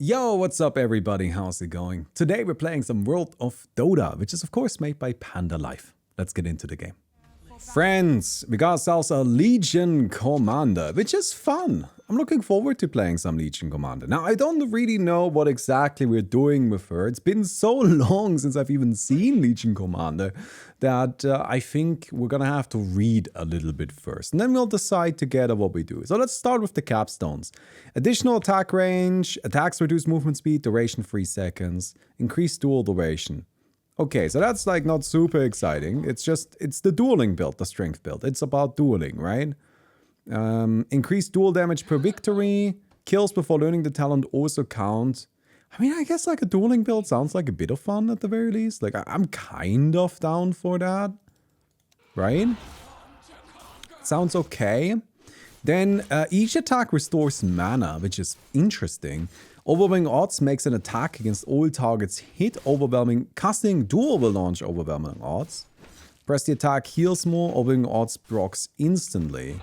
Yo, what's up everybody? How's it going? Today we're playing some World of Dota, which is of course made by Panda Life. Let's get into the game. Friends, we got ourselves a Legion Commander, which is fun. I'm looking forward to playing some Legion Commander. Now, I don't really know what exactly we're doing with her. It's been so long since I've even seen Legion Commander that I think we're gonna have to read a little bit first. And then we'll decide together what we do. So let's start with the capstones. Additional attack range, attacks reduce movement speed, duration 3 seconds, increased duel duration. Okay, so that's like not super exciting. It's the dueling build, the strength build. It's about dueling, right? Increased duel damage per victory. Kills before learning the talent also count. I mean, I guess like a dueling build sounds like a bit of fun at the very least. Like I'm kind of down for that, right? Sounds okay. Then each attack restores mana, which is interesting. Overwhelming odds makes an attack against all targets hit. Overwhelming casting duel will launch overwhelming odds. Press the attack heals more. Overwhelming odds procs instantly.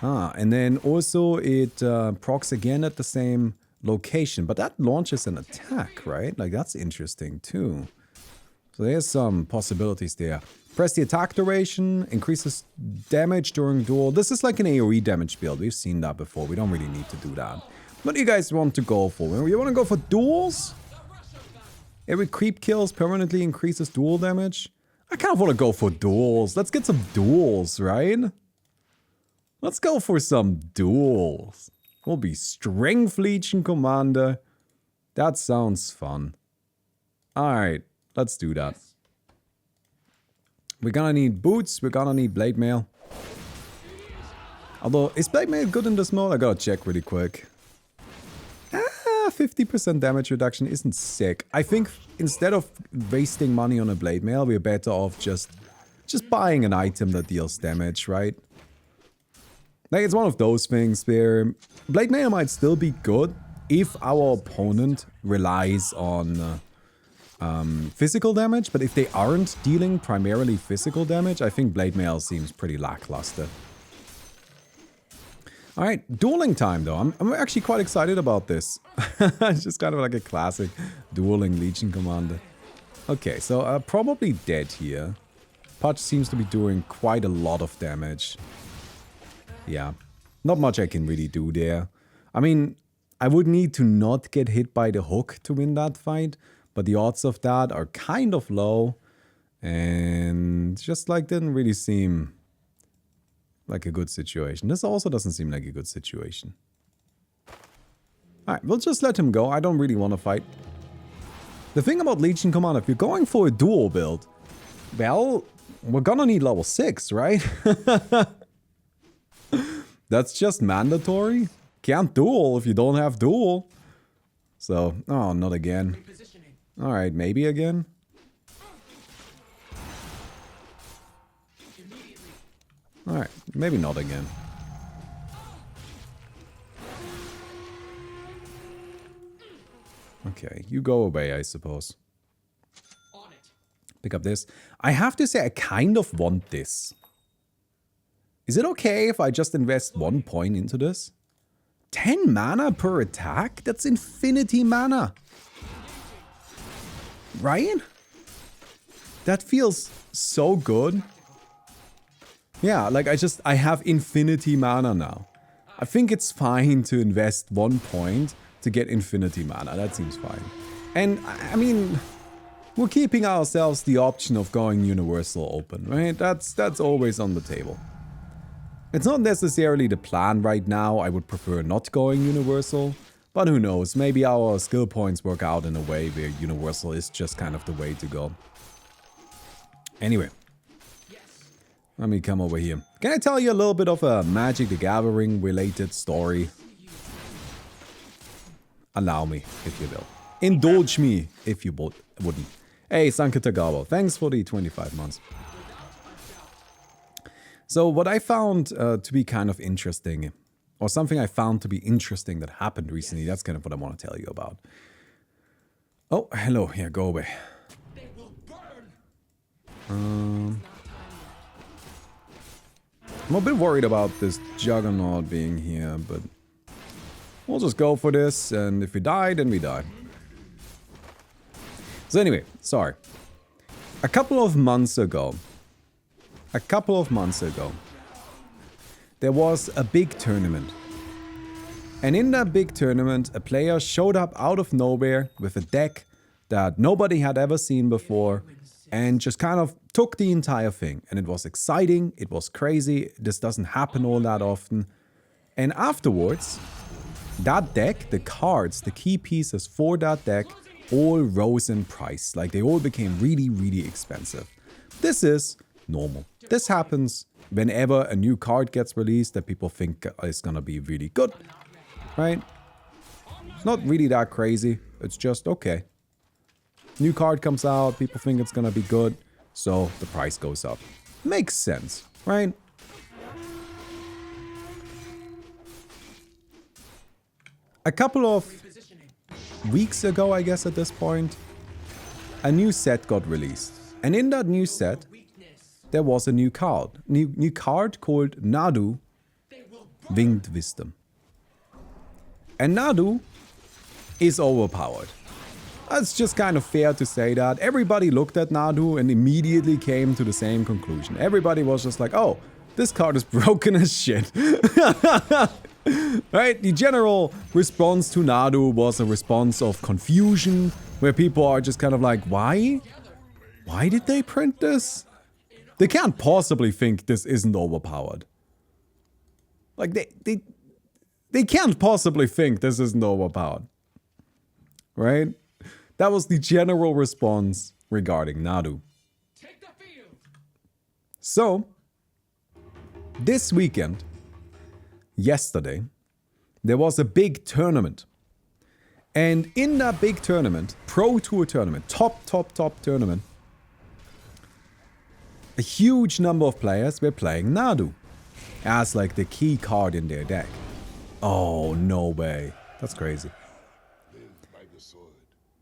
And then also it procs again at the same location. But that launches an attack, right? Like that's interesting too. So there's some possibilities there. Press the attack duration, increases damage during duel. This is like an AoE damage build. We've seen that before. We don't really need to do that. What do you guys want to go for? You want to go for duels? Every creep kills permanently increases duel damage. I kind of want to go for duels. Let's get some duels, right? Let's go for some duels. We'll be Strength Legion Commander. That sounds fun. Alright, let's do that. We're gonna need boots, we're gonna need blade mail. Although, is blade mail good in this mode? I gotta check really quick. 50% damage reduction isn't sick. I think instead of wasting money on a blade mail, we're better off just buying an item that deals damage, right? Like, it's one of those things where blade mail might still be good if our opponent relies on physical damage, but if they aren't dealing primarily physical damage, I think blade mail seems pretty lackluster. Alright, dueling time though. I'm actually quite excited about this. It's just kind of like a classic dueling Legion Commander. Okay, so probably dead here. Pudge seems to be doing quite a lot of damage. Yeah, not much I can really do there. I mean, I would need to not get hit by the hook to win that fight, but the odds of that are kind of low. And just like didn't really seem like a good situation. This also doesn't seem like a good situation. Alright, we'll just let him go. I don't really want to fight. The thing about Legion Commander, if you're going for a duel build, well, we're gonna need level 6, right? That's just mandatory. Can't duel if you don't have duel. So, oh, not again. Alright, maybe again. Alright, maybe not again. Okay, you go away, I suppose. Pick up this. I have to say, I kind of want this. Is it okay if I just invest 1 point into this? 10 mana per attack? That's infinity mana. Right? That feels so good. Yeah, like I have infinity mana now. I think it's fine to invest 1 point to get infinity mana. That seems fine. And, I mean, we're keeping ourselves the option of going universal open, right? That's always on the table. It's not necessarily the plan right now. I would prefer not going universal. But who knows, maybe our skill points work out in a way where universal is just kind of the way to go. Anyway. Let me come over here. Can I tell you a little bit of a Magic the Gathering related story? Allow me, if you will. Indulge me, if you wouldn't. Hey, Sankatagabo, thanks for the 25 months. So what I found to be kind of interesting, or something I found to be interesting that happened recently, that's kind of what I want to tell you about. Oh, hello. Yeah, go away. I'm a bit worried about this Juggernaut being here, but We'll just go for this, and if we die, then we die. So anyway, sorry. A couple of months ago, there was a big tournament. And in that big tournament, a player showed up out of nowhere with a deck that nobody had ever seen before and just kind of took the entire thing. And it was exciting, it was crazy, this doesn't happen all that often. And afterwards, that deck, the cards, the key pieces for that deck, all rose in price. Like they all became really, really expensive. This is normal. This happens whenever a new card gets released that people think is gonna be really good. Right? Not really that crazy. It's just okay. New card comes out, people think it's gonna be good, so the price goes up. Makes sense, right? A couple of weeks ago, I guess at this point, a new set got released. And in that new set, there was a new card. New card called Nadu, Winged Wisdom. And Nadu is overpowered. It's just kind of fair to say that. Everybody looked at Nadu and immediately came to the same conclusion. Everybody was just like, oh, this card is broken as shit. Right? The general response to Nadu was a response of confusion, where people are just kind of like, why? Why did they print this? They can't possibly think this isn't overpowered. Like, they can't possibly think this isn't overpowered. Right? That was the general response regarding Nadu. So, this weekend, yesterday, there was a big tournament. And in that big tournament, Pro Tour tournament, top tournament, a huge number of players were playing Nadu as like the key card in their deck. Oh, no way. That's crazy.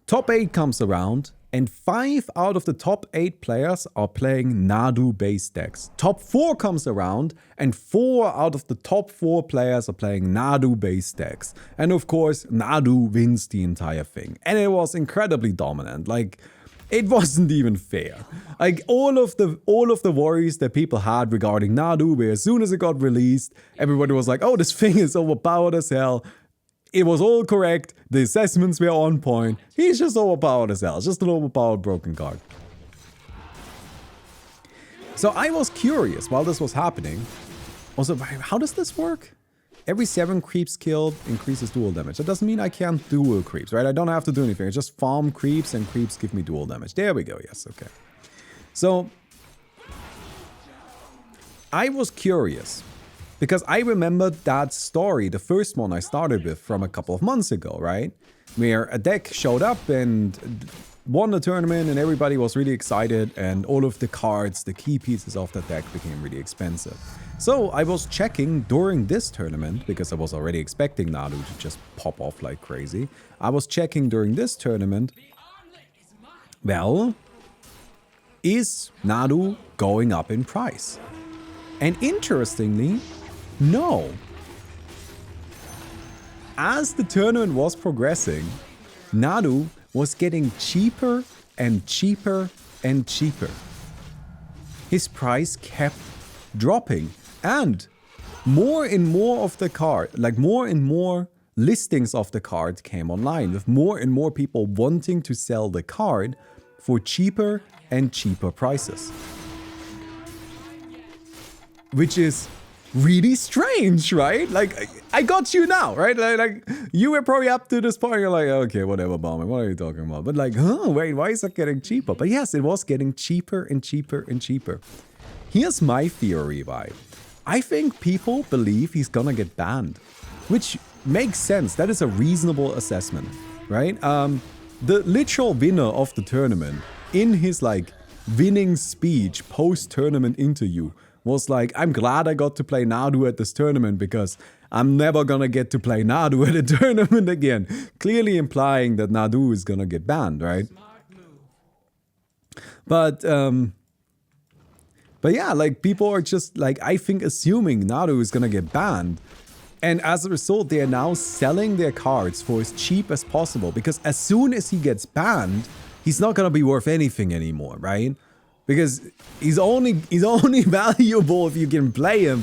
Top 8 comes around, and 5 out of the top 8 players are playing Nadu-based decks. Top 4 comes around, and 4 out of the top 4 players are playing Nadu-based decks. And of course, Nadu wins the entire thing. And it was incredibly dominant. Like, it wasn't even fair. Like, all of the worries that people had regarding Nadu, where as soon as it got released, everybody was like, oh, this thing is overpowered as hell. It was all correct, the assessments were on point, he's just overpowered as hell, just an overpowered broken card. So I was curious while this was happening, also, how does this work? Every 7 creeps killed increases dual damage. That doesn't mean I can't duel creeps, right? I don't have to do anything, I just farm creeps and creeps give me dual damage. There we go, yes, okay. So, I was curious. Because I remembered that story, the first one I started with from a couple of months ago, right? Where a deck showed up and won the tournament and everybody was really excited and all of the cards, the key pieces of that deck became really expensive. So I was checking during this tournament, because I was already expecting Nadu to just pop off like crazy. I was checking during this tournament, well, is Nadu going up in price? And interestingly, no. As the tournament was progressing, Nadu was getting cheaper and cheaper and cheaper. His price kept dropping, and more and more of the card, like more and more listings of the card came online, with more and more people wanting to sell the card for cheaper and cheaper prices. Which is really strange, right? Like, I got you now, right? Like you were probably up to this point, you're like, okay, whatever, Baumi, what are you talking about? But like, wait, why is it getting cheaper? But yes, it was getting cheaper and cheaper and cheaper. Here's my theory why. I think people believe he's gonna get banned, which makes sense. That is a reasonable assessment, right? The literal winner of the tournament, in his like winning speech post-tournament interview, was like, I'm glad I got to play Nadu at this tournament because I'm never gonna get to play Nadu at a tournament again. Clearly implying that Nadu is gonna get banned, right? But yeah, like people are just like, I think assuming Nadu is gonna get banned. And as a result, they are now selling their cards for as cheap as possible, because as soon as he gets banned, he's not gonna be worth anything anymore, right? Because he's only valuable if you can play him.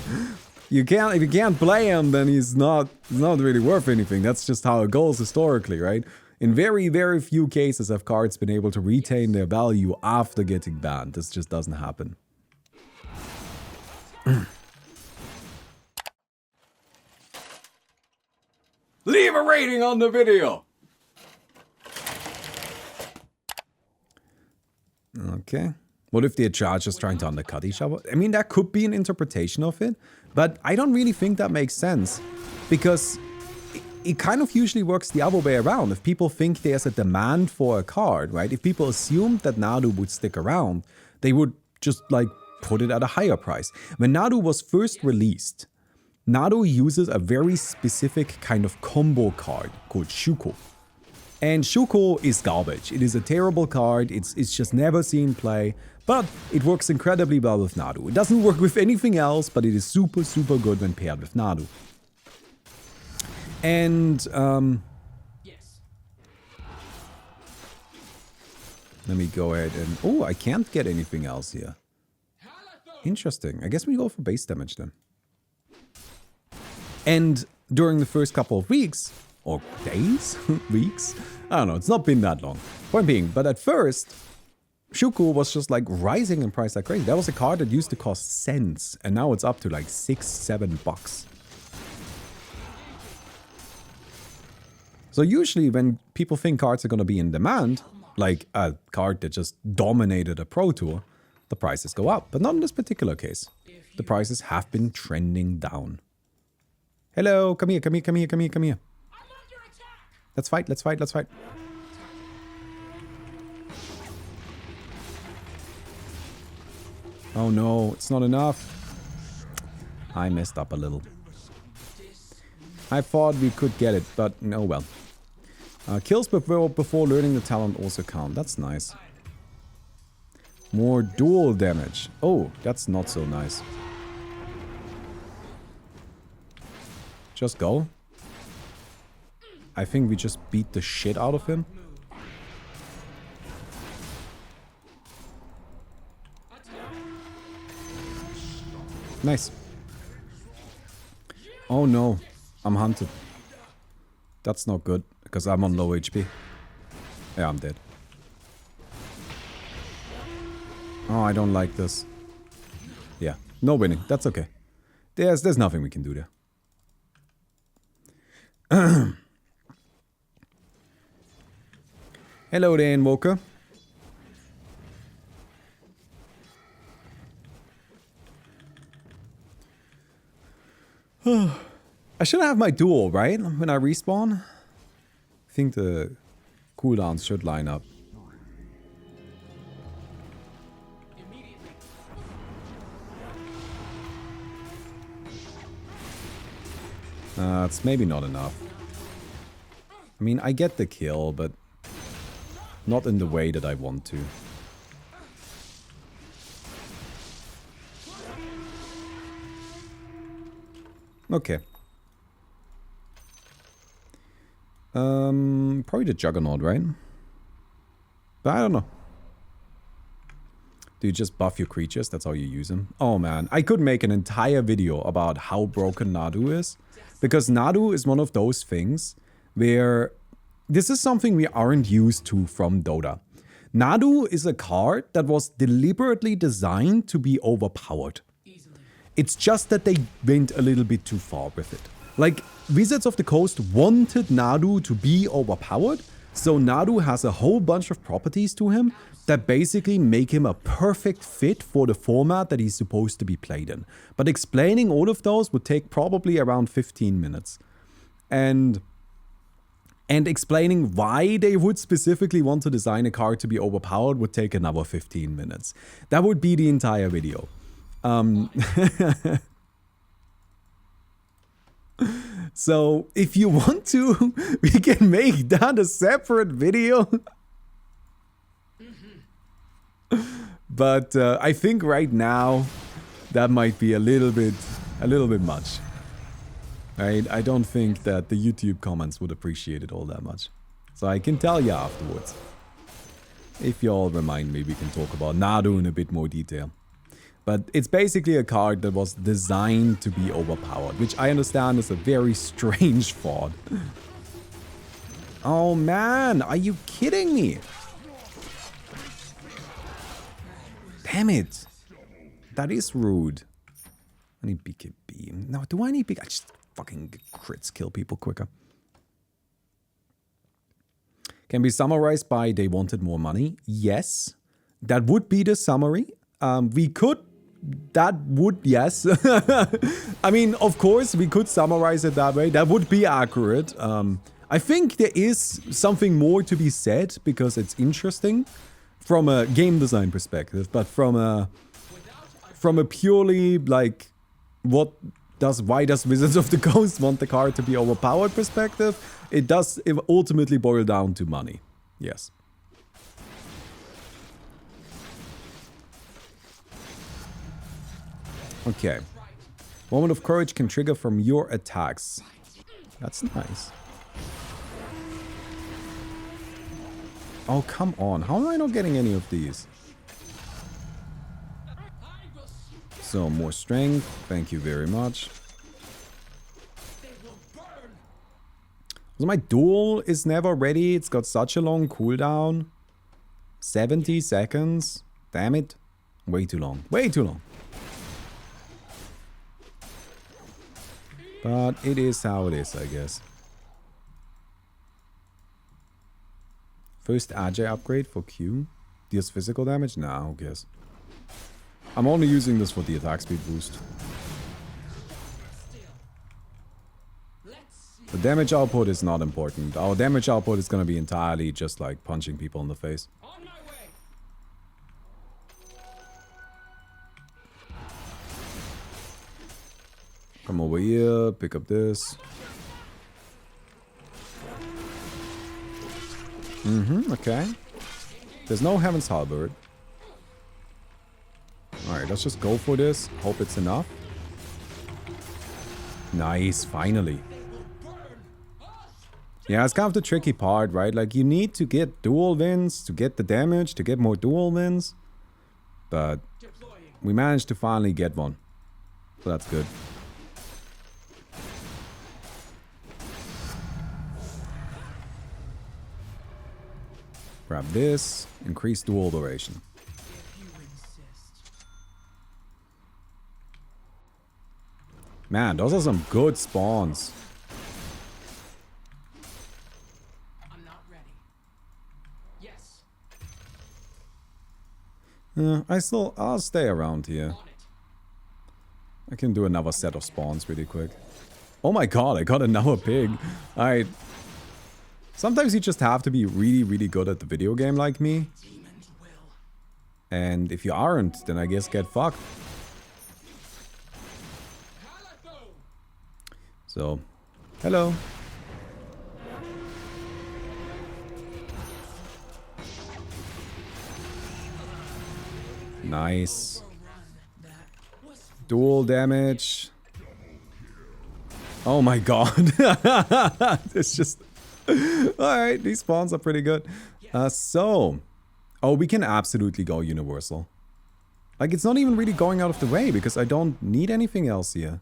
If you can't play him, then he's not really worth anything. That's just how it goes historically, right? In very, very few cases have cards been able to retain their value after getting banned. This just doesn't happen. Leave a rating on the video! Okay. What if the charge is trying to undercut each other? I mean, that could be an interpretation of it, but I don't really think that makes sense, because it kind of usually works the other way around. If people think there's a demand for a card, right? If people assumed that Nadu would stick around, they would just like put it at a higher price. When Nadu was first released, Nadu uses a very specific kind of combo card called Shuko. And Shuko is garbage. It is a terrible card. It's just never seen play. But it works incredibly well with Nadu. It doesn't work with anything else, but it is super, super good when paired with Nadu. And let me go ahead and... Oh, I can't get anything else here. Interesting. I guess we go for base damage then. And during the first couple of weeks, or days, weeks, I don't know, it's not been that long. Point being, but at first, Shuko was just like rising in price like crazy. That was a card that used to cost cents, and now it's up to like $6-7. So usually when people think cards are going to be in demand, like a card that just dominated a Pro Tour, the prices go up. But not in this particular case. The prices have been trending down. Hello, come here, come here, come here, come here, come here. Let's fight, let's fight, let's fight. Oh no, it's not enough. I messed up a little. I thought we could get it, but no, well. Kills before learning the talent also count. That's nice. More duel damage. Oh, that's not so nice. Just go. I think we just beat the shit out of him. Nice. Oh no, I'm hunted. That's not good, because I'm on low HP. Yeah, I'm dead. Oh, I don't like this. Yeah, no winning. That's okay. There's nothing we can do there. Hello there, Invoker. I should have my duel, right? When I respawn? I think the cooldowns should line up. It's maybe not enough. I mean, I get the kill, but not in the way that I want to. Okay. Probably the Juggernaut, right? But I don't know. Do you just buff your creatures? That's how you use them? Oh man, I could make an entire video about how broken Nadu is. Because Nadu is one of those things where this is something we aren't used to from Dota. Nadu is a card that was deliberately designed to be overpowered. It's just that they went a little bit too far with it. Like, Wizards of the Coast wanted Nadu to be overpowered, so Nadu has a whole bunch of properties to him that basically make him a perfect fit for the format that he's supposed to be played in. But explaining all of those would take probably around 15 minutes. And explaining why they would specifically want to design a card to be overpowered would take another 15 minutes. That would be the entire video. So, if you want to, we can make that a separate video. But I think right now, that might be a little bit much. I don't think that the YouTube comments would appreciate it all that much. So I can tell you afterwards. If you all remind me, we can talk about Nadu in a bit more detail. But it's basically a card that was designed to be overpowered, which I understand is a very strange thought. Oh man, are you kidding me? Damn it. That is rude. I need BKB. No, do I need BKB? I just fucking crits kill people quicker. Can be summarized by they wanted more money. Yes. That would be the summary. We could... That would... Yes. I mean, of course, we could summarize it that way. That would be accurate. I think there is something more to be said because it's interesting from a game design perspective, but from a purely like why does Wizards of the Coast want the card to be overpowered perspective, it ultimately boil down to money. Yes. Okay. Moment of Courage can trigger from your attacks. That's nice. Oh, come on. How am I not getting any of these? So, more strength. Thank you very much. So my duel is never ready. It's got such a long cooldown. 70 seconds. Damn it. Way too long. Way too long. But it is how it is, I guess. First Agi upgrade for Q. Deals physical damage? Nah, who cares? I'm only using this for the attack speed boost. The damage output is not important. Our damage output is gonna be entirely just like punching people in the face. Come over here, pick up this. Okay. There's no Heaven's Halberd. Alright, let's just go for this. Hope it's enough. Nice, finally. Yeah, it's kind of the tricky part, right? Like, you need to get dual wins to get the damage, to get more dual wins. But we managed to finally get one. So that's good. Grab this. Increase dual duration. Man, those are some good spawns. I'm not ready. Yes. I'll stay around here. I can do another set of spawns really quick. Oh my god, I got another pig. Alright. Sometimes you just have to be really, really good at the video game like me. And if you aren't, then I guess get fucked. So, hello. Nice. Dual damage. Oh my god. It's just... Alright, these spawns are pretty good. Oh, we can absolutely go universal. Like, it's not even really going out of the way because I don't need anything else here.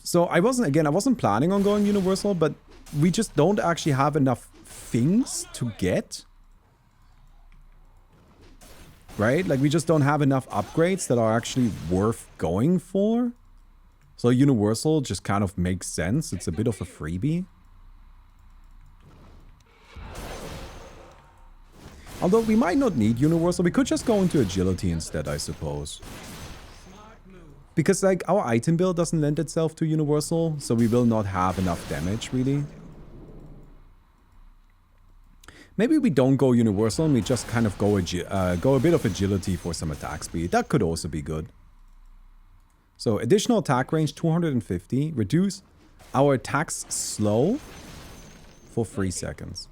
So I wasn't planning on going universal, but we just don't actually have enough things to get. Right? Like, we just don't have enough upgrades that are actually worth going for. So universal just kind of makes sense. It's a bit of a freebie. Although we might not need universal. We could just go into agility instead, I suppose. Because, like, our item build doesn't lend itself to universal, so we will not have enough damage, really. Maybe we don't go universal and we just kind of go a bit of agility for some attack speed. That could also be good. So, additional attack range 250. Reduce our attacks slow for 3 seconds.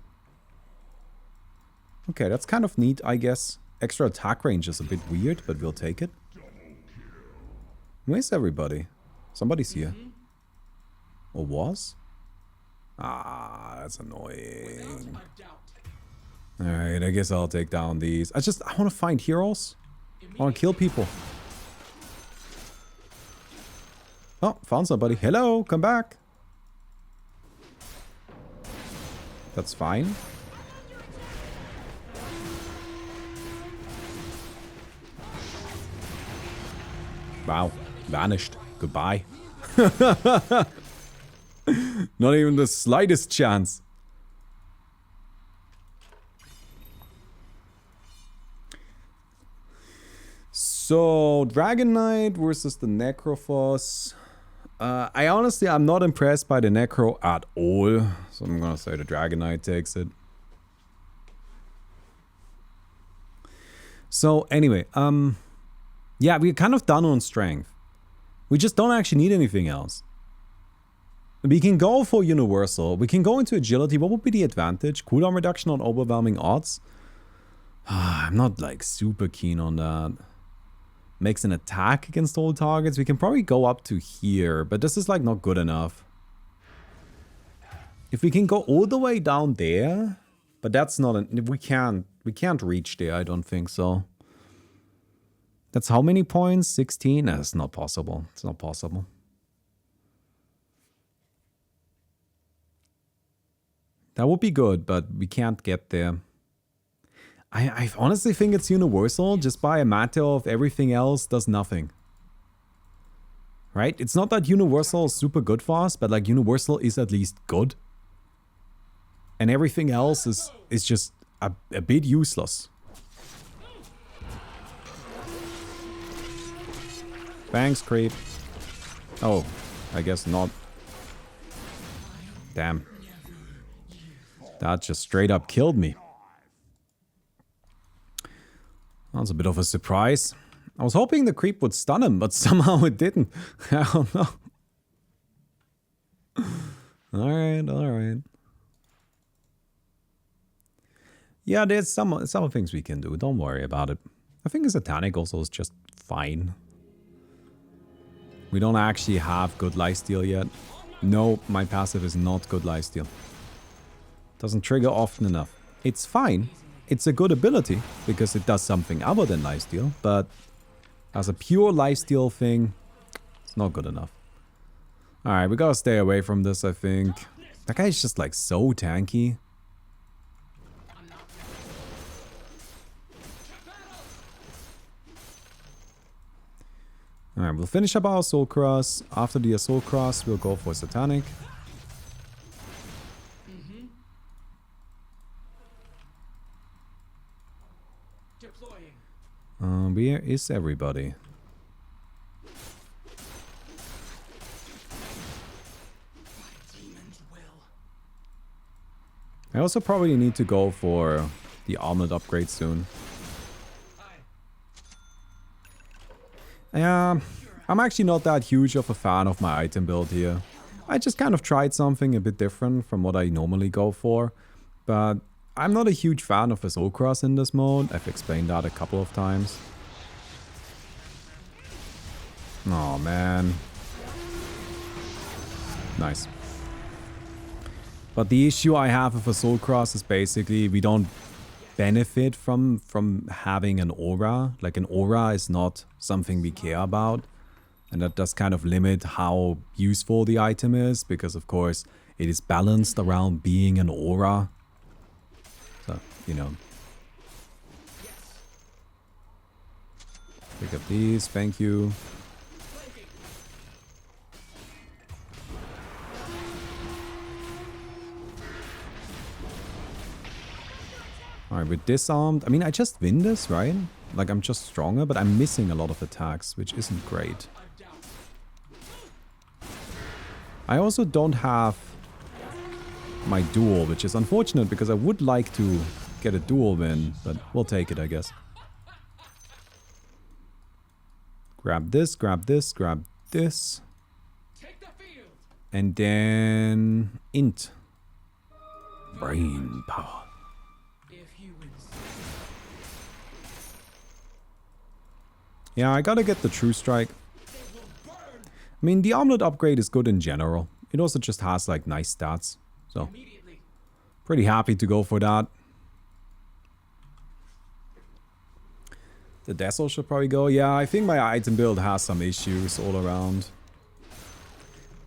Okay, that's kind of neat, I guess. Extra attack range is a bit weird, but we'll take it. Where's everybody? Somebody's here. Or was? Ah, that's annoying. Alright, I guess I'll take down these. I want to find heroes. I want to kill people. Oh, found somebody. Hello, come back. That's fine. Wow, vanished. Goodbye. Not even the slightest chance. So, Dragon Knight versus the Necrophos. I'm not impressed by the Necro at all. So I'm gonna say the Dragon Knight takes it. So anyway, yeah, we're kind of done on strength. We just don't actually need anything else. We can go for universal. We can go into agility. What would be the advantage? Cooldown reduction on overwhelming odds? I'm not like super keen on that. Makes an attack against all targets. We can probably go up to here, but this is like not good enough. If we can go all the way down there, but that's not we can't reach there, I don't think so. That's how many points? 16? That's not possible. It's not possible. That would be good, but we can't get there. I honestly think it's universal, just by a matter of everything else does nothing. Right? It's not that universal is super good for us, but like universal is at least good. And everything else is just a bit useless. Thanks, creep. Oh, I guess not. Damn. That just straight up killed me. That's a bit of a surprise. I was hoping the creep would stun him, but somehow it didn't. I don't know. Alright, alright. Yeah, there's some things we can do. Don't worry about it. I think the Satanic also is just fine. We don't actually have good lifesteal yet. No, my passive is not good lifesteal. Doesn't trigger often enough. It's fine. It's a good ability, because it does something other than lifesteal, but as a pure lifesteal thing, it's not good enough. Alright, we gotta stay away from this, I think. That guy is just like so tanky. Alright, we'll finish up our Assault Cross. After the Assault Cross, we'll go for Satanic. Where is everybody? I also probably need to go for the armlet upgrade soon. I'm actually not that huge of a fan of my item build here. I just kind of tried something a bit different from what I normally go for, but I'm not a huge fan of Assault Cross in this mode. I've explained that a couple of times. Oh man. Nice. But the issue I have with Assault Cross is basically we don't benefit from having an aura. Like an aura is not something we care about. And that does kind of limit how useful the item is, because of course it is balanced around being an aura. So, you know. Pick up these, thank you. Alright, we're disarmed. I mean, I just win this, right? Like, I'm just stronger, but I'm missing a lot of attacks, which isn't great. I also don't have my duel, which is unfortunate because I would like to get a duel win, but we'll take it, I guess. Grab this, grab this, grab this. And then int. Brain power. Yeah, I gotta get the True Strike. I mean, the omelet upgrade is good in general. It also just has like nice stats. So, pretty happy to go for that. The Dazzle should probably go. Yeah, I think my item build has some issues all around.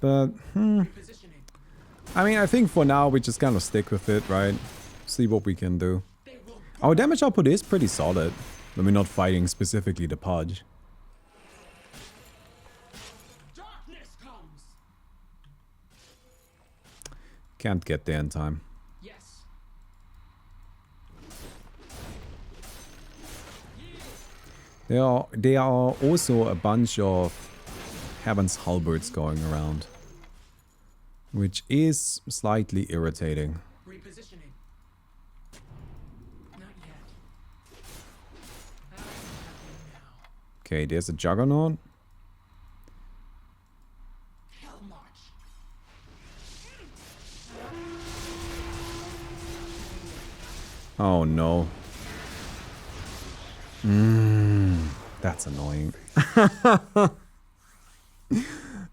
But, I mean, I think for now we just kind of stick with it, right? See what we can do. Our damage output is pretty solid when we're not fighting specifically the Pudge. Can't get there in time. There are also a bunch of Heaven's Halberds going around, which is slightly irritating. Repositioning. Not yet. Okay, there's a Juggernaut. Hell march. Oh no. That's annoying.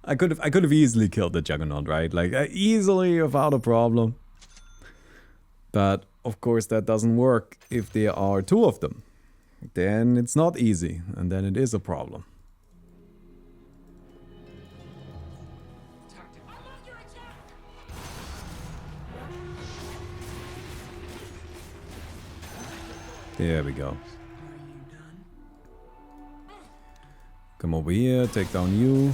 I could have easily killed the Juggernaut, right? Like easily without a problem. But of course that doesn't work if there are two of them. Then it's not easy, and then it is a problem. There we go. Come over here, take down you.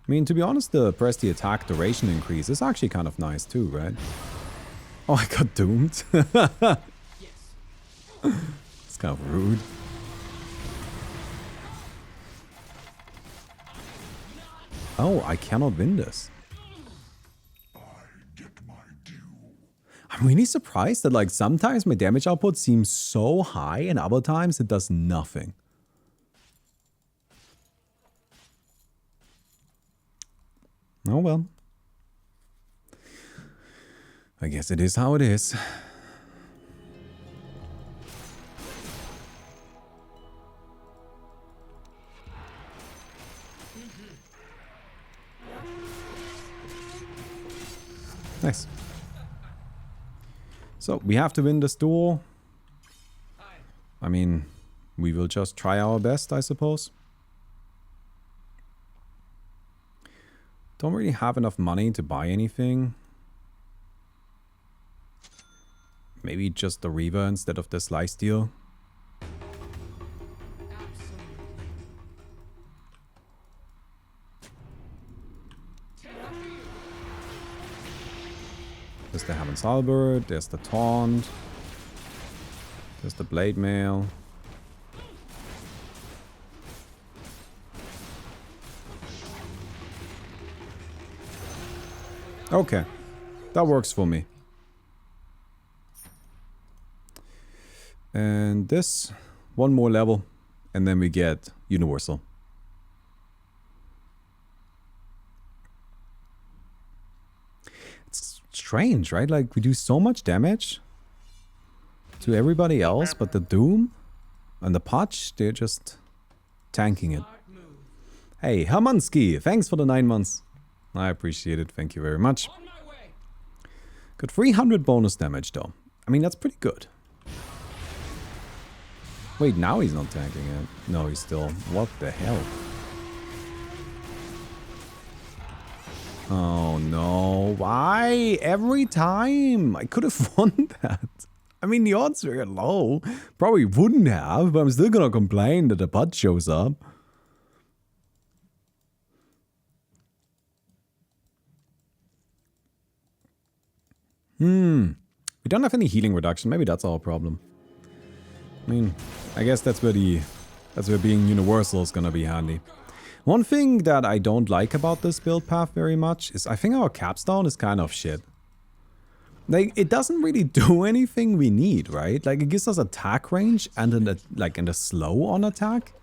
I mean, to be honest, the press the attack duration increase is actually kind of nice too, right? Oh, I got doomed. It's kind of rude. Oh, I cannot win this. I'm really surprised that like sometimes my damage output seems so high and other times it does nothing. Oh well. I guess it is how it is. Nice. So, we have to win this duel. I mean, we will just try our best, I suppose. Don't really have enough money to buy anything. Maybe just the Reaver instead of the Slice Steel. There's the Heaven's Halberd, there's the Taunt, there's the Blade Mail. Okay, that works for me. And this, one more level, and then we get Universal. It's strange, right? Like, we do so much damage to everybody else, but the Doom and the Pudge, they're just tanking it. Hey, Hermanski, thanks for the 9 months. I appreciate it, thank you very much. Got 300 bonus damage though. I mean, that's pretty good. Wait, now he's not tanking it. No, he's still... What the hell? Oh no, why? Every time? I could have won that. I mean, the odds are low. Probably wouldn't have, but I'm still gonna complain that the Pudge shows up. We don't have any healing reduction. Maybe that's our problem. I mean, I guess that's where being universal is gonna be handy. One thing that I don't like about this build path very much is I think our capstone is kind of shit. Like, it doesn't really do anything we need, right? Like, it gives us attack range and a slow on attack.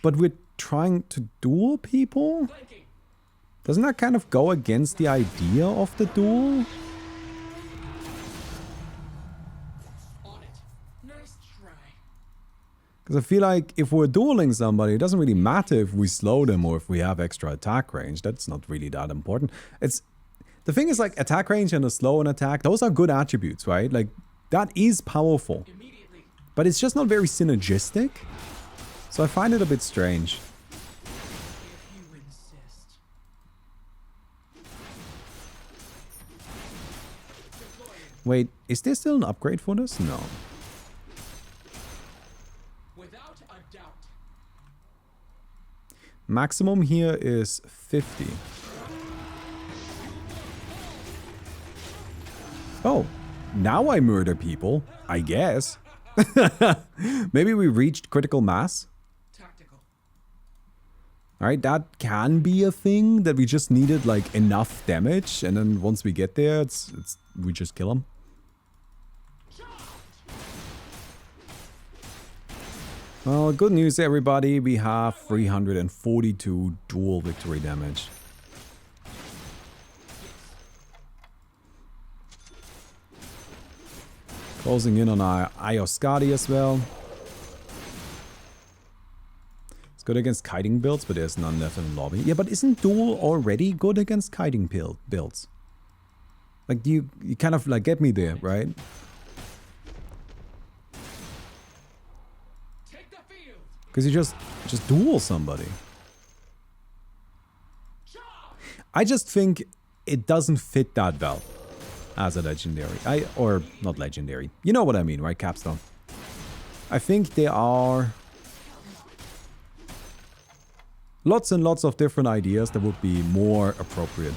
But we're trying to duel people? Doesn't that kind of go against the idea of the duel? Because I feel like if we're dueling somebody, it doesn't really matter if we slow them or if we have extra attack range. That's not really that important. The thing is, like, attack range and a slow and attack, those are good attributes, right? Like, that is powerful. But it's just not very synergistic. So I find it a bit strange. Wait, is there still an upgrade for this? No. Without a doubt. Maximum here is 50. Oh, now I murder people, I guess. Maybe we reached critical mass. Tactical. Alright, that can be a thing, that we just needed like enough damage, and then once we get there, we just kill them. Well, good news everybody, we have 342 dual victory damage. Closing in on our Ioscadi as well. It's good against kiting builds, but there's none left in the lobby. Yeah, but isn't Duel already good against kiting builds? Like, you kind of like get me there, right? Because you just duel somebody. I just think it doesn't fit that well as a legendary. Or not legendary. You know what I mean, right? Capstone. I think there are lots and lots of different ideas that would be more appropriate.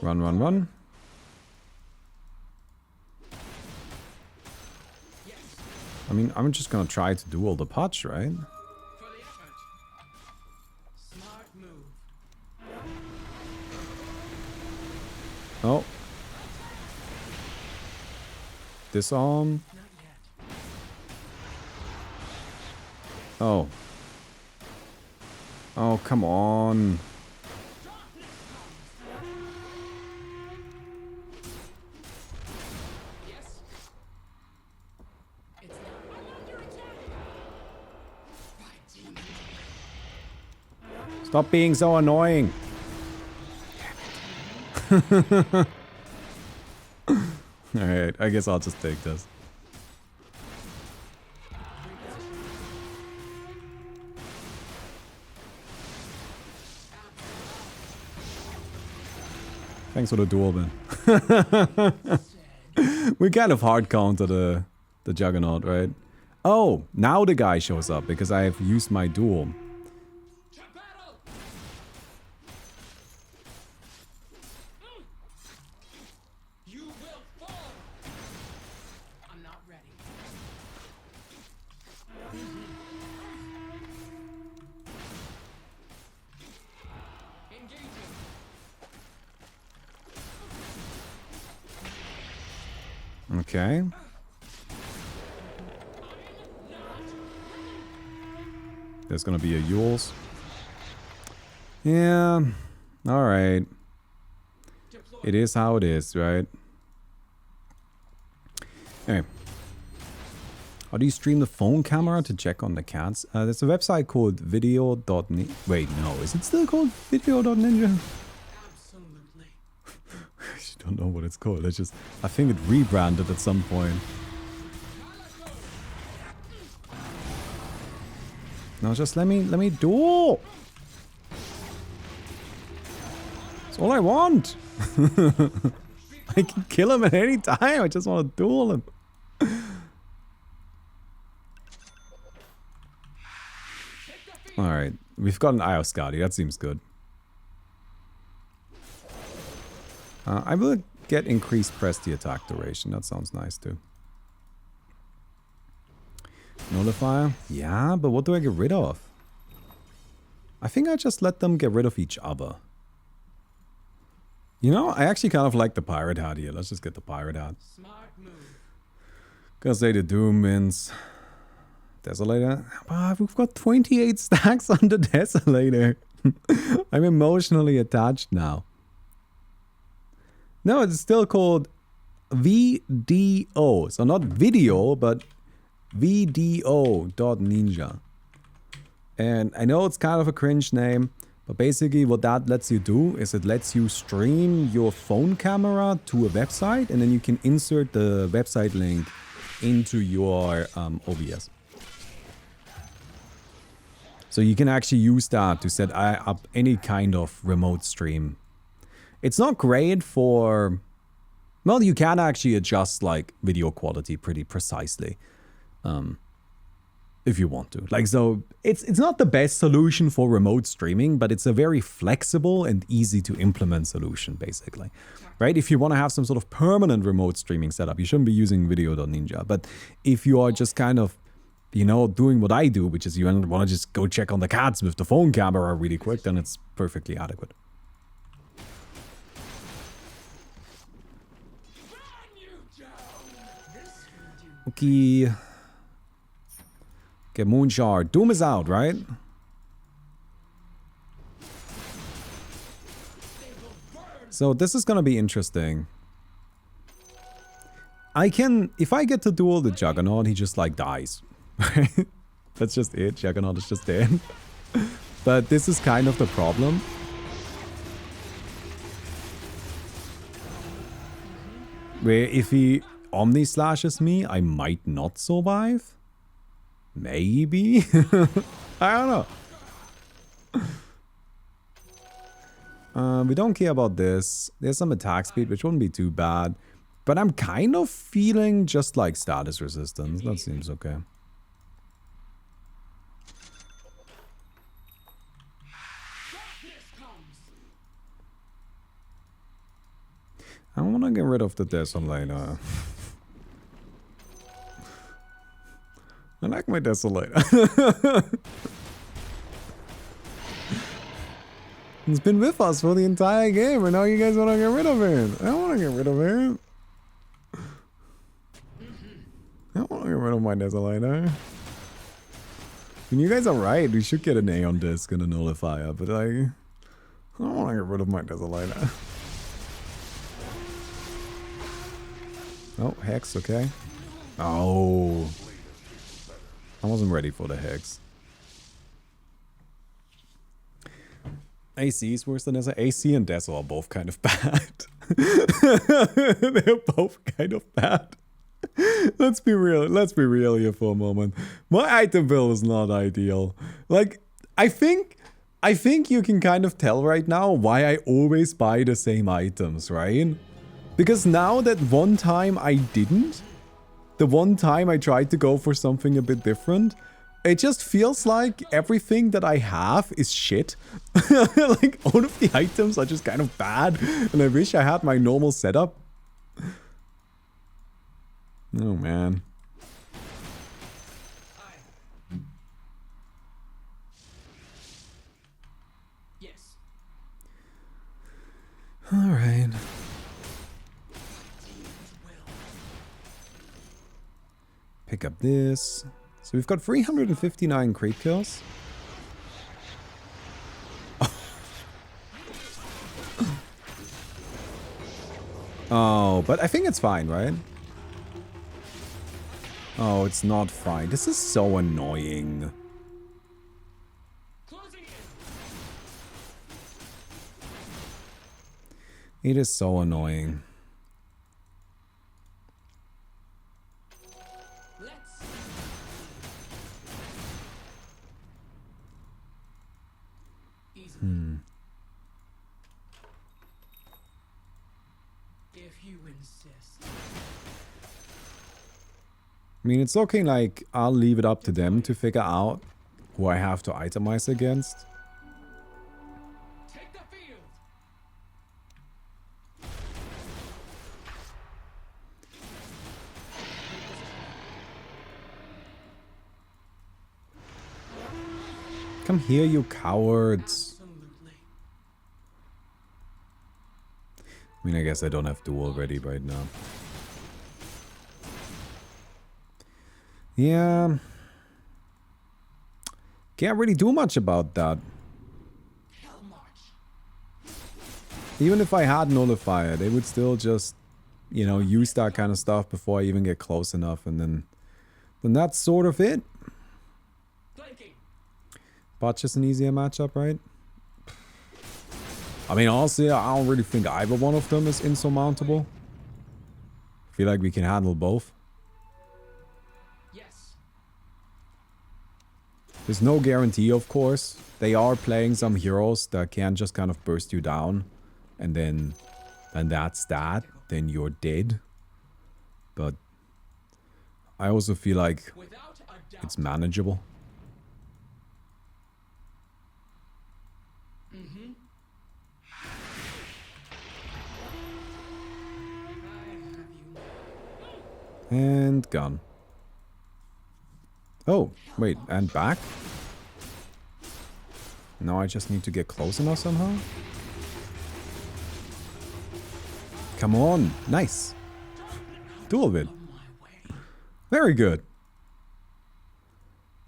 Run, run, run. I mean, I'm just gonna try to duel the Pudge, right? Smart move. Oh. Disarm. Not yet. Oh. Oh, come on. Stop being so annoying. Alright, I guess I'll just take this. Thanks for the duel, man. We kind of hard counter the Juggernaut, right? Oh, now the guy shows up because I have used my duel. Okay. There's gonna be a Yules. Yeah. Alright. It is how it is, right? Anyway. How do you stream the phone camera to check on the cats? There's a website called video.ninja. Wait, no. Is it still called video.ninja? I don't know what it's called. I think it rebranded at some point. Now just let me duel. That's all I want. I can kill him at any time. I just want to duel him. Alright. We've got an Ioscadi. That seems good. I will get increased press the attack duration. That sounds nice too. Nullifier? Yeah, but what do I get rid of? I think I just let them get rid of each other. You know, I actually kind of like the pirate hat here. Let's just get the pirate hat. Gonna say the Doom wins. Desolator? Ah, we've got 28 stacks on the Desolator. I'm emotionally attached now. No, it's still called VDO. So not video, but VDO.ninja. And I know it's kind of a cringe name, but basically what that lets you do is it lets you stream your phone camera to a website, and then you can insert the website link into your OBS. So you can actually use that to set up any kind of remote stream. It's not great for... Well, you can actually adjust like video quality pretty precisely. If you want to. Like, so it's not the best solution for remote streaming, but it's a very flexible and easy to implement solution, basically. Right? If you want to have some sort of permanent remote streaming setup, you shouldn't be using video.ninja. But if you are just kind of, you know, doing what I do, which is you want to just go check on the cats with the phone camera really quick, then it's perfectly adequate. Okay. Get Moonshard. Doom is out, right? So this is gonna be interesting. If I get to duel the Juggernaut, he just like dies. That's just it. Juggernaut is just dead. But this is kind of the problem. Where if he Omni slashes me, I might not survive. Maybe? I don't know. We don't care about this. There's some attack speed, which wouldn't be too bad. But I'm kind of feeling just like status resistance. That seems okay. I want to get rid of the Desolator. I like my Desolator. It's been with us for the entire game, and now you guys want to get rid of it. I don't want to get rid of it. I don't want to get rid of my Desolator. And you guys are right. We should get an Aeon Disc and a Nullifier, but I don't want to get rid of my Desolator. Oh, Hex, okay. Oh. I wasn't ready for the Hex. AC is worse than Deso. AC and Deso are both kind of bad. They're both kind of bad. Let's be real. Let's be real here for a moment. My item build is not ideal. Like, I think you can kind of tell right now why I always buy the same items, right? Because now that one time I didn't, the one time I tried to go for something a bit different, it just feels like everything that I have is shit. Like, all of the items are just kind of bad, and I wish I had my normal setup. Oh, man. Yes. All right. Pick up this. So we've got 359 creep kills. Oh, but I think it's fine, right? Oh, it's not fine. This is so annoying. It is so annoying. If you insist. I mean, it's okay, like, I'll leave it up to them to figure out who I have to itemize against. Take the field. Come here, you cowards. Absolutely. I mean, I guess I don't have Duel ready right now. Yeah. Can't really do much about that. Even if I had Nullifier, they would still just, you know, use that kind of stuff before I even get close enough, and then that's sort of it. Pudge is an easier matchup, right? I mean, honestly, I don't really think either one of them is insurmountable. I feel like we can handle both. Yes. There's no guarantee, of course. They are playing some heroes that can just kind of burst you down. And then that's that. Then you're dead. But I also feel like it's manageable. And gone. Oh, wait, and back? Now I just need to get close enough somehow? Come on, nice. Duel win. Very good.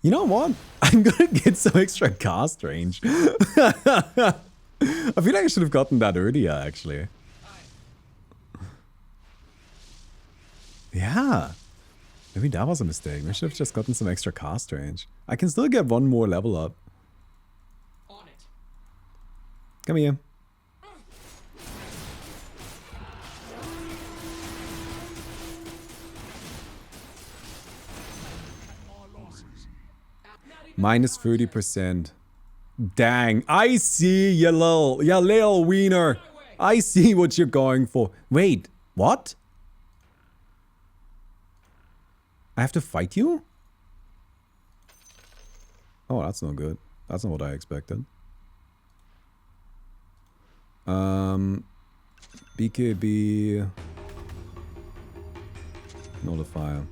You know what? I'm gonna get some extra cast range. I feel like I should have gotten that earlier, actually. Yeah. Maybe that was a mistake. We should have just gotten some extra cast range. I can still get one more level up. On it. Come here. Minus 30%. Dang. I see, you little wiener. I see what you're going for. Wait, what? I have to fight you? Oh, that's not good. That's not what I expected. BKB... Nullifier.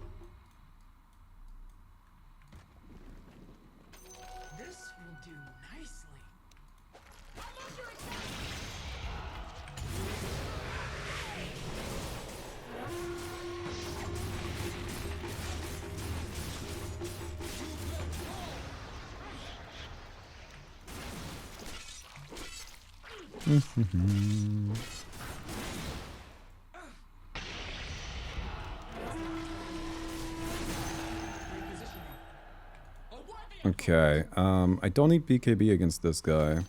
This will do nicely. Okay, I don't need BKB against this guy.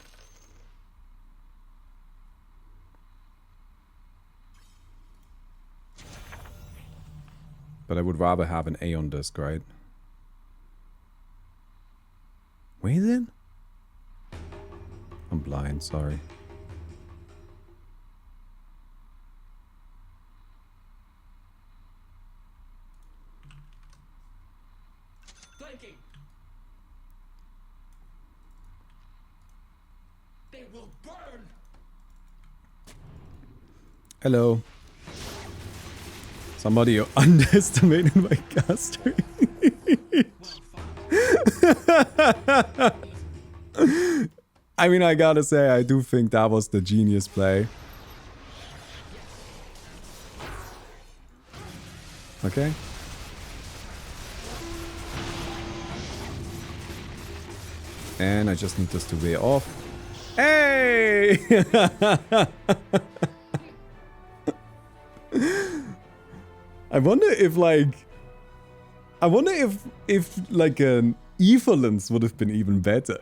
But I would rather have an A on disc, right? Wait then? I'm blind, sorry. Flanking. They will burn. Hello. Somebody underestimated my caster. I mean, I gotta say, I do think that was the genius play. Okay. And I just need this to wear off. Hey! I wonder if like... I wonder if like an Evelyn's would have been even better.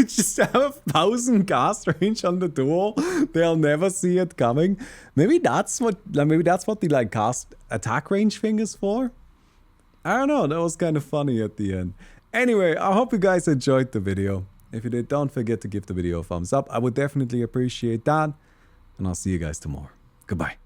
Just have 1,000 cast range on the duel. They'll never see it coming. Maybe that's what the like cast attack range thing is for. I don't know. That was kind of funny at the end. Anyway, I hope you guys enjoyed the video. If you did, don't forget to give the video a thumbs up. I would definitely appreciate that. And I'll see you guys tomorrow. Goodbye.